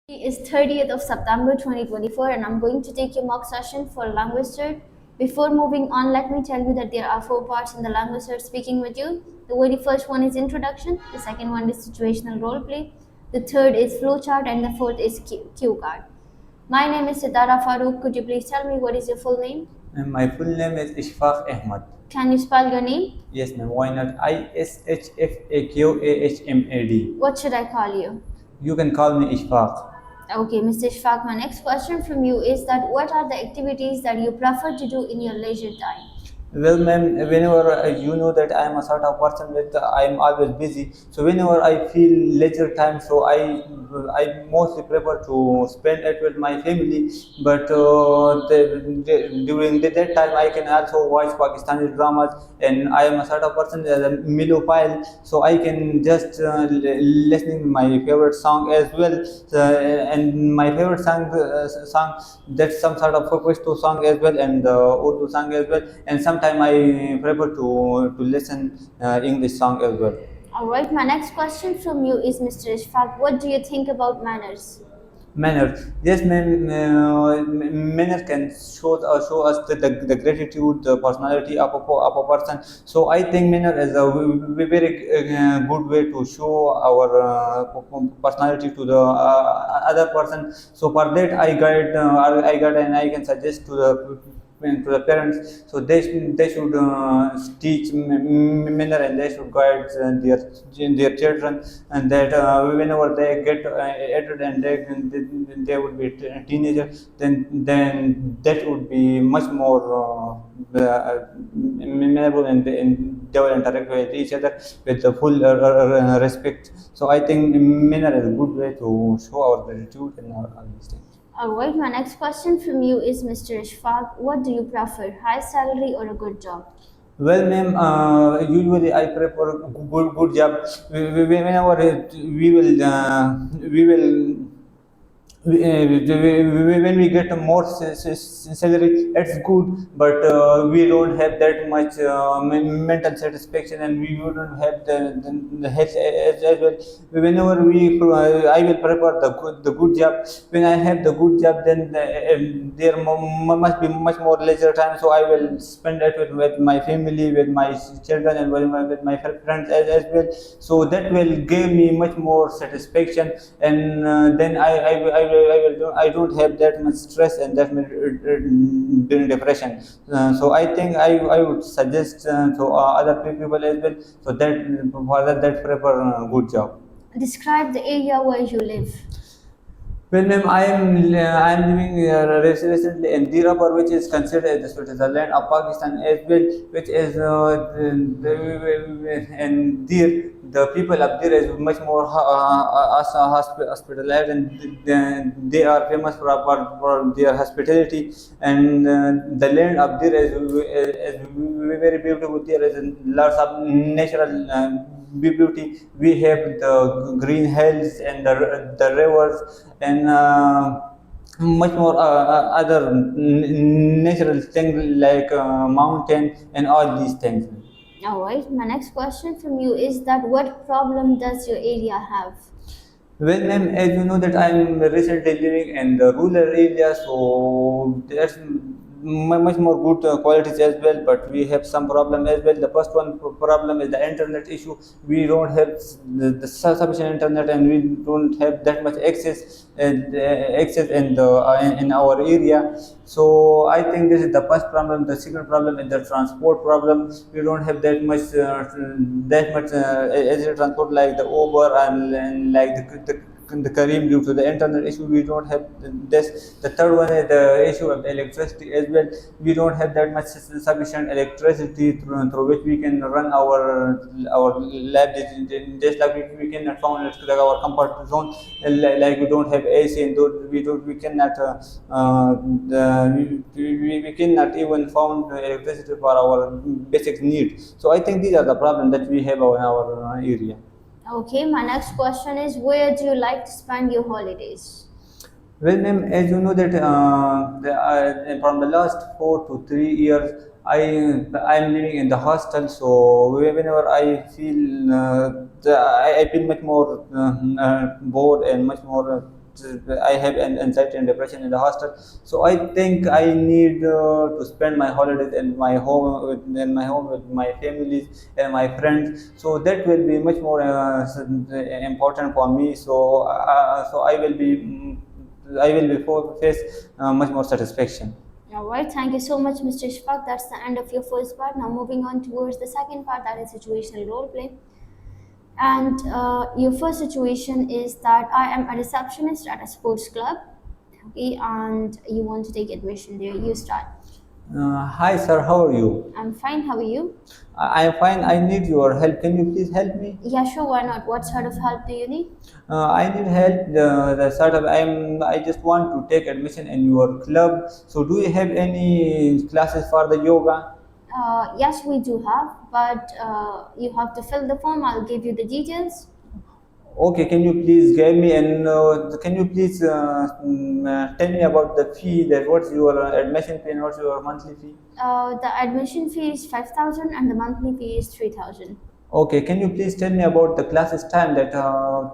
Today is 30th of September 2024 and I'm going to take your mock session for language cert. Before moving on, let me tell you that there are 4 parts in the language cert speaking with you. The very first one is introduction, the second one is situational role play, the third is flowchart, and the fourth is cue card. My name is Sitara Farooq. Could you please tell me what is your full name? My full name is Ishfaq Ahmad. Can you spell your name? Yes, ma'am. Why not? Ishfaqahmad. What should I call you? You can call me Ishfaq. Okay, Mr. Ishfaq, my next question from you is that what are the activities that you prefer to do in your leisure time? Well, ma'am, whenever you know that I am a sort of person that I am always busy. So whenever I feel leisure time, so I mostly prefer to spend it with my family. But during that time, I can also watch Pakistani dramas, and I am a sort of person that is a melophile, so I can just listening my favorite song as well. And my favorite song that's some sort of Pashto song as well, and Urdu song as well, and sometimes I prefer to listen English song as well. All right, my next question from you is Mr. Ishfaq. What do you think about manners? Manner, yes, ma'am. Manner can show us the gratitude, the personality of a person. So I think manner is a very good way to show our personality to the other person. So for that, I guide, and I can suggest to the parents. So they should teach manner, and they should guide their children, and that whenever they get adult and they would be teenager, then that would be much more memorable, and they will interact with each other with the full respect. So I think manner is a good way to show our gratitude and our these things. All right, my next question from you is Mr. Ishfaq. What do you prefer, high salary or a good job? Well, ma'am, usually I prefer good job. Whenever we will when we get more salary, it's good, but we don't have that much mental satisfaction, and we wouldn't have the health as well. Whenever I will prefer the good job. When I have the good job, then there must be much more leisure time, so I will spend it with my family, with my children, and with my friends as well. So that will give me much more satisfaction, and then I don't have that much stress and that much depression. So I think I would suggest to other people as well. So that for that prefer good job. Describe the area where you live. Well, ma'am, I am living recently in Dirapur, which is considered as the Switzerland of Pakistan as well, which is and there the people up there is much more hospitalized, and they are famous for their hospitality, and the land up there is very beautiful. There is lots of natural beauty. We have the green hills and the rivers, and much more other natural things like mountain and all these things. All right, my next question from you is that what problem does your area have? Well, ma'am, as you know that I'm recently living in the rural area, so there's much more good qualities as well, but we have some problem as well. The first one problem is the internet issue. We don't have the sufficient internet, and we don't have that much access in our area. So I think this is the first problem. The second problem is the transport problem. We don't have that much as a transport like the Uber, and like the Kareem. Due to the internet issue, we don't have this. The third one is the issue of electricity as well. We don't have that much sufficient electricity through which we can run our lab. Just like we cannot found it like our comfort zone. Like we don't have AC, and we cannot we cannot even found electricity for our basic needs. So I think these are the problems that we have in our area. Okay, my next question is where do you like to spend your holidays? Well, ma'am, as you know that from the last 4 to 3 years, I'm living in the hostel. So whenever I feel I feel much more bored and much more I have an anxiety and depression in the hostel. So I think I need to spend my holidays in my home with my families and my friends. So that will be much more important for me. So I will be face much more satisfaction. All right, thank you so much, Mr. Ishfaq. That's the end of your first part. Now, moving on towards the second part, that is situational role play. And your first situation is that I am a receptionist at a sports club, okay, and you want to take admission there. You start. Hi, sir. How are you? I'm fine. How are you? I am fine. I need your help. Can you please help me? Yeah, sure. Why not? What sort of help do you need? I need help. The sort of I just want to take admission in your club. So do you have any classes for the yoga? Yes, we do have, but you have to fill the form. I'll give you the details. Okay, can you please guide me and can you please tell me about the fee? That what's your admission fee and what's your monthly fee? The admission fee is 5,000 and the monthly fee is 3,000. Okay, can you please tell me about the classes time that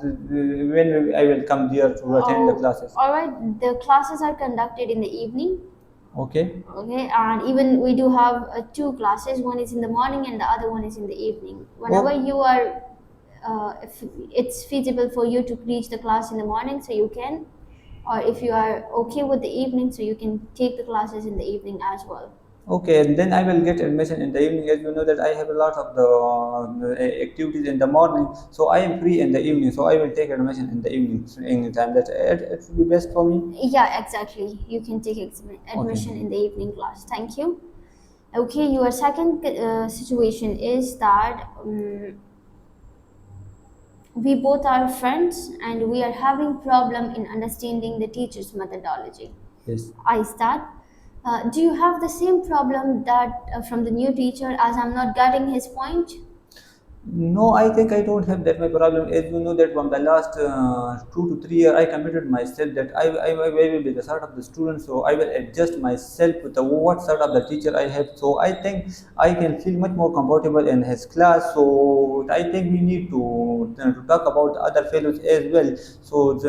when I will come there to attend the classes? All right. The classes are conducted in the evening. Okay. Okay, and even we do have two classes. One is in the morning and the other one is in the evening. Whenever you are, if it's feasible for you to reach the class in the morning, so you can, or if you are okay with the evening, so you can take the classes in the evening as well. Okay, and then I will get admission in the evening. As you know that I have a lot of the activities in the morning, so I am free in the evening. So I will take admission in the evening, in time. That it will be best for me. Yeah, exactly. You can take admission in the evening class. Thank you. Okay, your second situation is that we both are friends and we are having problem in understanding the teacher's methodology. Yes. I start. Do you have the same problem that from the new teacher as I'm not getting his point? No, I think I don't have that much problem. As you know that from the last 2 to 3 years, I committed myself that I will be the sort of the student, so I will adjust myself with the what sort of the teacher I have. So I think I can feel much more comfortable in his class. So I think we need to talk about other fellows as well. So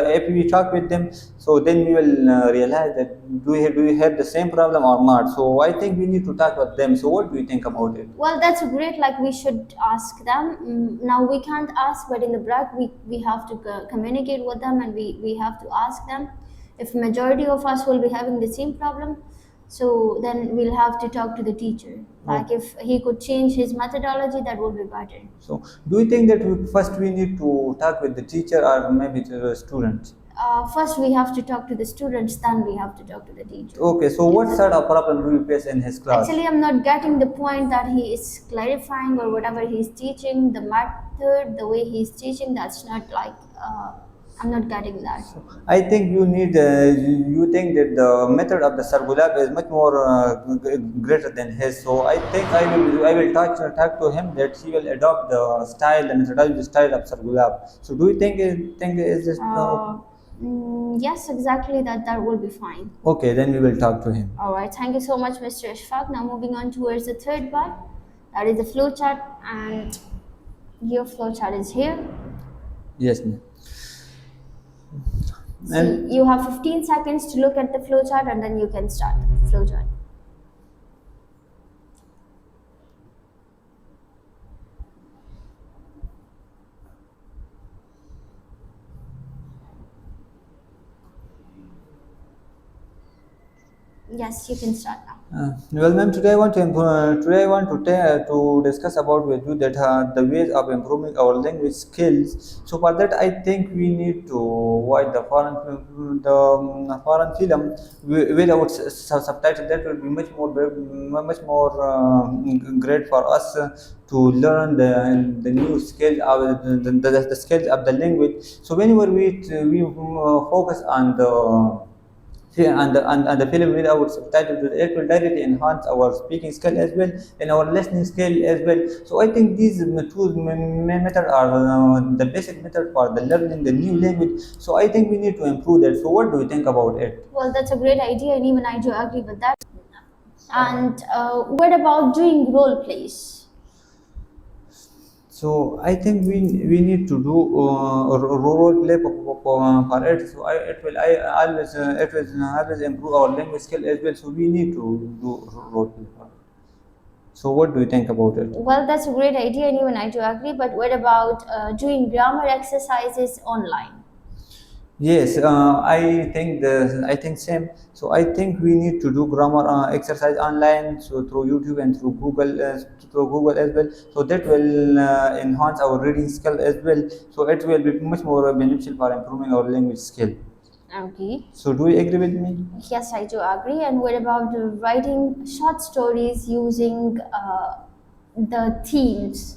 if we talk with them, so then we will realize that do we have the same problem or not. So I think we need to talk with them. So what do you think about it? Well, that's great. Like we should ask them. Now we can't ask, but in the break we have to communicate with them and we have to ask them. If majority of us will be having the same problem, so then we'll have to talk to the teacher. Like if he could change his methodology, that would be better. So, do you think that first we need to talk with the teacher or maybe to the student? First we have to talk to the students, then we have to talk to the teacher. Okay, so what sort of problem do you face in his class? Actually, I'm not getting the point that he is clarifying or whatever he's teaching, the method, the way he's teaching, that's not like, I'm not getting that. I think you think that the method of the Sargulab is much more greater than his. So I think I will talk to him that he will adopt the methodology style of Sargulab. So do you think is this? Yes, exactly, that will be fine. Okay, then we will talk to him. All right, thank you so much, Mr. Ishfaq. Now moving on towards the third part, that is the flowchart, and your flowchart is here. Yes, ma'am. So you have 15 seconds to look at the flowchart and then you can start the flowchart. Yes, you can start now. Well, ma'am, today I want to discuss about with you that the ways of improving our language skills. So for that, I think we need to watch the foreign film without subtitle. That will be much more great for us to learn the new skill of the skills of the language. So whenever we focus on the film without subtitles, it will directly enhance our speaking skill as well and our listening skill as well. So I think these two methods are the basic method for the learning the new language. So I think we need to improve that. So what do you think about it? Well, that's a great idea, and even I do agree with that. And what about doing role plays? So I think we need to do role play for it. So it will I always it will always improve our language skill as well. So we need to do role play for it. So what do you think about it? Well, that's a great idea, and even I do agree. But what about doing grammar exercises online? Yes, I think same. So I think we need to do grammar exercise online, so through YouTube and through Google as well. So that will enhance our reading skill as well. So it will be much more beneficial for improving our language skill. Okay. So do you agree with me? Yes, I do agree. And what about writing short stories using the themes?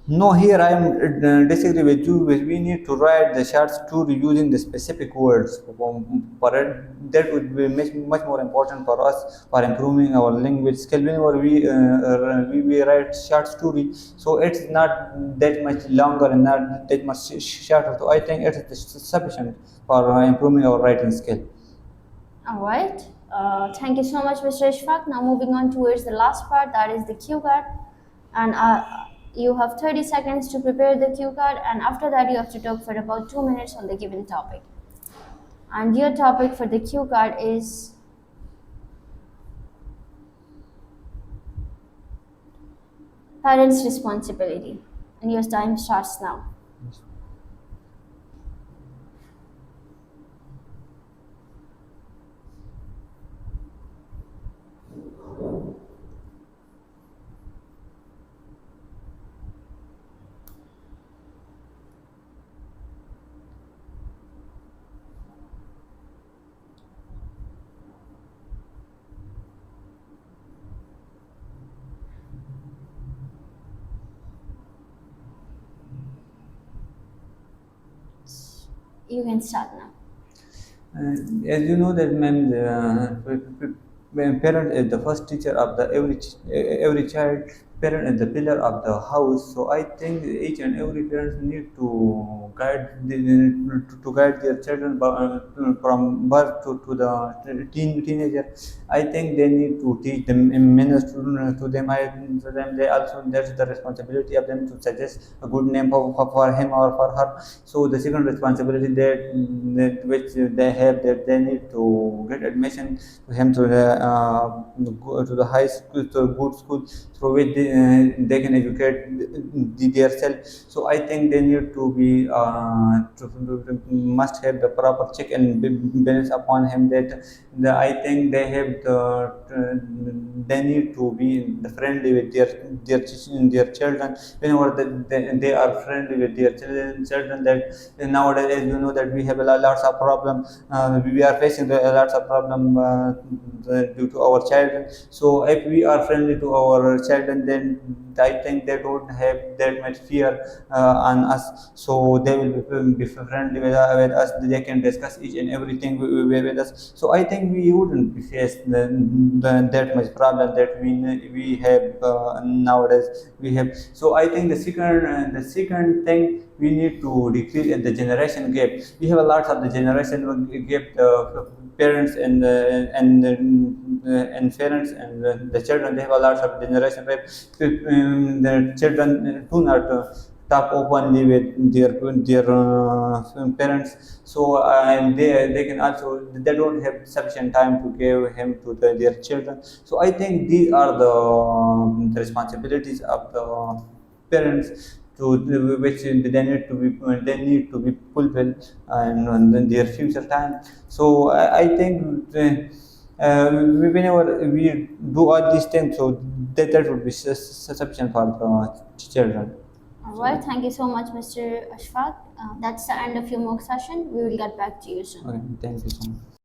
No, here I am disagree with you. We need to write the short story using the specific words. For it, that would be much more important for us for improving our language skill. Whenever we write short story, so it's not that much longer and not that much shorter. So I think it is sufficient for improving our writing skill. All right. Thank you so much, Mr. Ishfaq. Now moving on towards the last part, that is the cue card. And you have 30 seconds to prepare the cue card, and after that you have to talk for about 2 minutes on the given topic. And your topic for the cue card is parents' responsibility. And your time starts now. You can start now. As you know that ma'am, the parent is the first teacher of the every child. Parent is the pillar of the house. So I think each and every parent need to to guide their children from birth to the teenager. I think they need to teach them manners to them. To them they also that's the responsibility of them to suggest a good name for him or for her. So the second responsibility that which they have that they need to get admission to him to the high school to a good school through which they can educate their self. So I think they need to be must have the proper check and balance upon him that I think they have they need to be the friendly with their children whenever they are friendly with their children that nowadays as you know that we have lots of problem we are facing lots of problem due to our children. So if we are friendly to our children then I think they don't have that much fear on us, so they will be friendly with us. They can discuss each and everything with us. So I think we wouldn't be faced that much problem that we have nowadays. We have. So I think the second thing we need to decrease the generation gap. We have a lot of the generation gap. Parents and parents and the children they have a lot of generation gap. The children do not talk openly with their parents. So and they can also they don't have sufficient time to give him to their children. So I think these are the responsibilities of the parents to which they need to be fulfilled and in their future time. So I think whenever we do all these things, so that would be sufficient for the children. All right. Thank you so much, Mr. Ashfaq. That's the end of your mock session. We will get back to you soon. Okay, thank you so much.